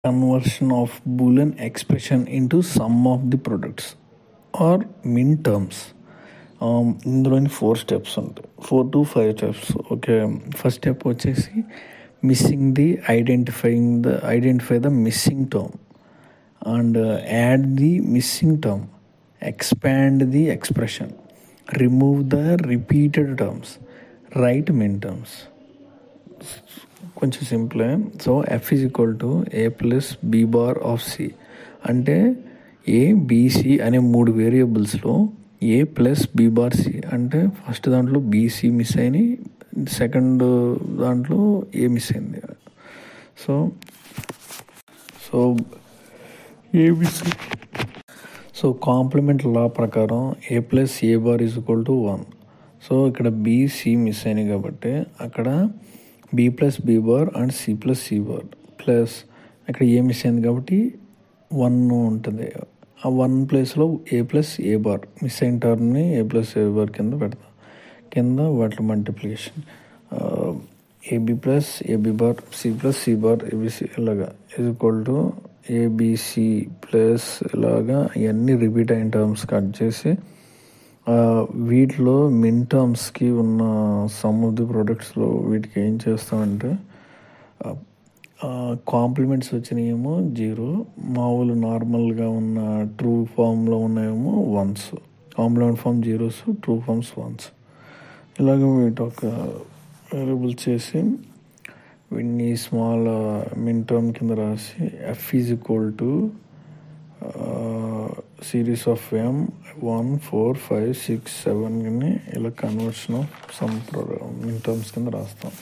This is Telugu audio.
conversion of Boolean expression into sum of the products or min terms. ఇందులోని 4 స్టెప్స్ ఉంటాయి, 4 to 5 steps. Okay, first step వచ్చేసి identify the missing term and add the missing term, expand the expression, remove the repeated terms, write min terms. కొంచెం సింపులే. So F is equal to A plus B bar of C అంటే ఏ బీసీ అనే 3 వేరియబుల్స్లో A plus B bar C అంటే ఫస్ట్ దాంట్లో బీసీ మిస్ అయినాయి, సెకండ్ దాంట్లో ఏ మిస్ అయింది. So ABC. So complement law ప్రకారం ఏ plus A bar is equal to 1. So ఇక్కడ బీసీ మిస్ అయినాయి కాబట్టి అక్కడ B plus B bar and C plus C bar plus ఇక్కడ ఏ మిస్ అయింది కాబట్టి 1 ఉంటుంది. ఆ 1 ప్లేస్లో ఏ ప్లస్ ఏ బార్ మిస్ అయిన టర్మ్ని ఏ ప్లస్ ఏ బార్ కింద పెడతాం. కింద వాటి multiplication AB plus AB bar C plus C bar ABC ఇలాగా is equal to ABC plus ఇలాగా ఇవన్నీ రిపీట్ అయిన టర్మ్స్ కట్ చేసి వీటిలో మిన్ టర్మ్స్కి ఉన్న సమ్ ఆఫ్ ది ప్రొడక్ట్స్లో వీటికి ఏం చేస్తామంటే కాంప్లిమెంట్స్ వచ్చినాయేమో 0, మామూలు నార్మల్గా ఉన్న ట్రూ ఫామ్లో ఉన్నాయేమో 1s, complement form 0s, true forms 1s. ఇలాగ వీటి ఒక వేరియబుల్ చేసి వీటిని స్మాల్ మిన్ టర్మ్ కింద రాసి F is equal to series of M 1, 4, 5, 6, 7 ఇలా conversion of sum min terms కింద రాస్తాం.